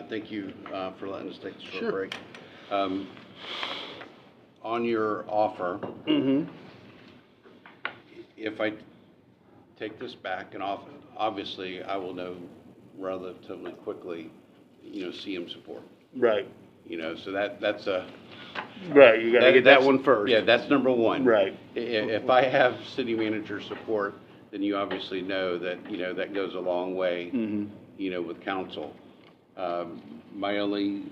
Thank you for letting us take a short Sure. break. Um, on your offer, if I take this back and obviously I will know relatively quickly, CM support. Right. So that's a Right, you gotta get that that's- one first. Yeah, that's number one. Right. If I have city manager support, then you obviously know that that goes a long way. With council. My only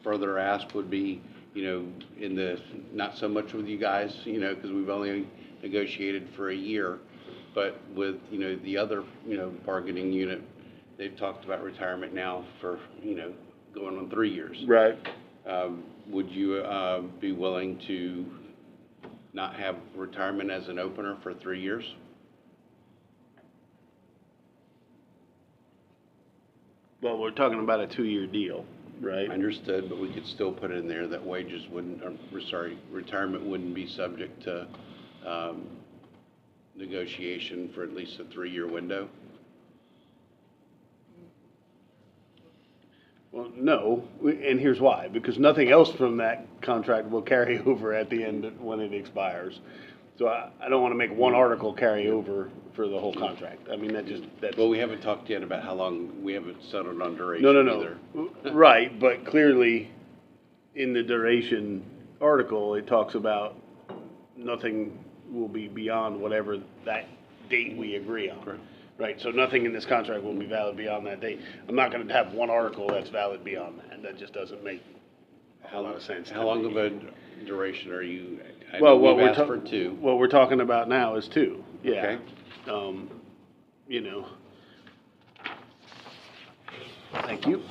further ask would be, in the, not so much with you guys, because we've only negotiated for a year, but with, the other, bargaining unit, they've talked about retirement now for, going on 3 years. Right. Would you be willing to not have retirement as an opener for 3 years? Well, we're talking about a 2-year deal, right? Understood, but we could still put in there that wages wouldn't, retirement wouldn't be subject to negotiation for at least a 3-year window. Well, no, and here's why. Because nothing else from that contract will carry over at the end when it expires. So I don't want to make one article carry over for the whole contract. I mean, that's. Well, we haven't talked yet about how long, we haven't settled on duration No. either. Right, but clearly, in the duration article, it talks about nothing will be beyond whatever that date we agree on. Correct. Right, so nothing in this contract will be valid beyond that date. I'm not gonna have one article that's valid beyond that. That just doesn't make a lot of sense. How long of a duration are you, I Well, know what we've we're asked for 2. what we're talking about now is 2, yeah. Okay. You know. Thank you.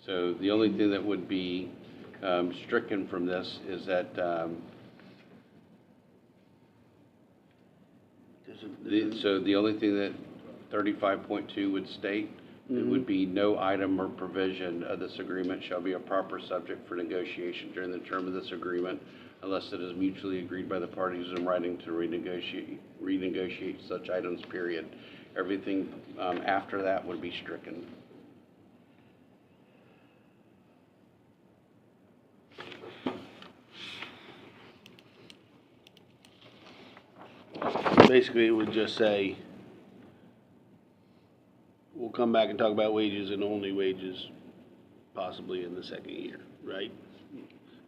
So the only thing that would be stricken from this is that so the only thing that 35.2 would state, it would be no item or provision of this agreement shall be a proper subject for negotiation during the term of this agreement unless it is mutually agreed by the parties in writing to renegotiate such items, period. Everything after that would be stricken. Basically, it would just say, we'll come back and talk about wages and only wages possibly in the second year, right?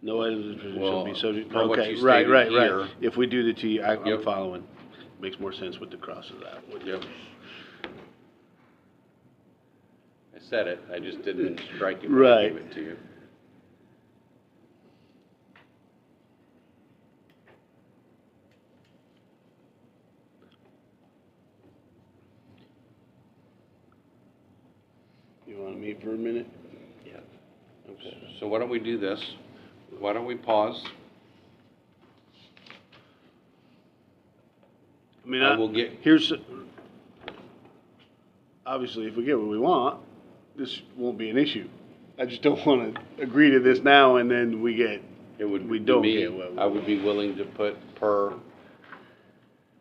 No items shall be subject. per what Okay, you right. stated here. If we do the 2 year, I'm Yep. following. Makes more sense with the crosses out. Yep. I said it, I just didn't strike it when I Right. gave it to you. You wanna meet for a minute? Yeah. Okay. So why don't we do this? Why don't we pause? I mean, I will get- here's, obviously, if we get what we want, this won't be an issue. I just don't wanna agree to this now and then we We don't me, get what we I would be willing to put per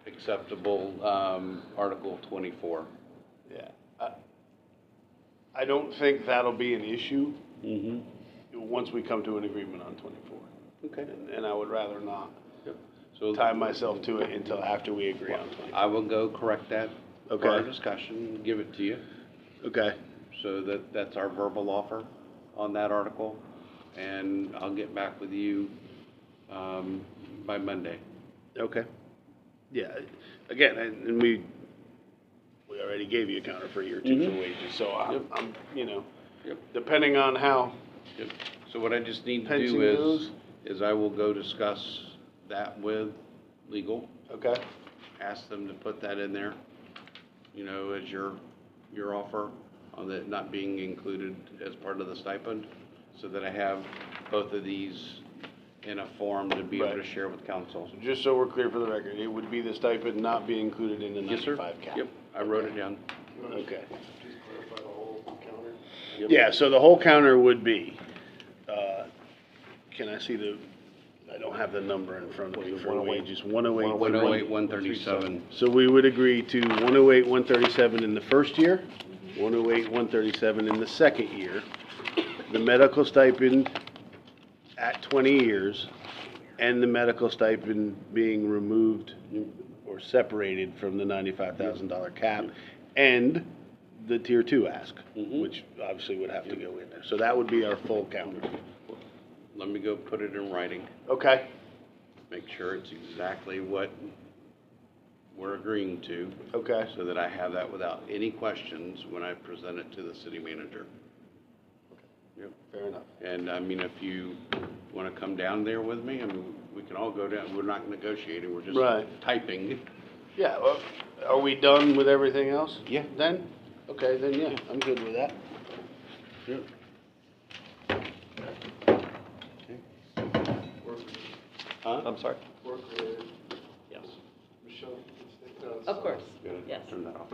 acceptable, Article 24. Yeah. I don't think that'll be an issue once we come to an agreement on 24. Okay. And I would rather not Yep. So tie myself to it until after we agree on 24. I will go correct that for Okay. our discussion, and give it to you. Okay, So that's our verbal offer on that article, and I'll get back with you by Monday. okay. Yeah, again, and we already gave you a counter for year 2 for wages, so I'm, Yep. depending on how Yep. So what I just need to pension do goes. is I will go discuss that with legal, Okay, ask them to put that in there, as your offer on it not being included as part of the stipend, so that I have both of these in a form to be able to Right. share with council. just so we're clear for the record, it would be the stipend not be included in the Yes, sir. 95 cap? Yep, I wrote it down. Okay. Just clarify the whole counter. Yeah, so the whole counter would be, can I see I don't have the number in front of me for wages, 108. 108, 137. So we would agree to 108, 137 in the first year, 108, 137 in the second year. The medical stipend at 20 years, and the medical stipend being removed or separated from the $95,000 cap, and the tier 2 ask, which obviously would have to go in there. So that would be our full counter. Let me go put it in writing, Okay. make sure it's exactly what we're agreeing to. Okay. So that I have that without any questions when I present it to the city manager. Yep. Fair enough. And I mean, if you want to come down there with me, I mean, we can all go down. We're not negotiating, we're just Right. typing. Yeah, well, are we done with everything else? Yeah. Then? Okay, then yeah, I'm good with that. Yep. Huh? I'm sorry? Work related. Yes. Michelle, can you stick that Of course, Gotta yes. turn that off.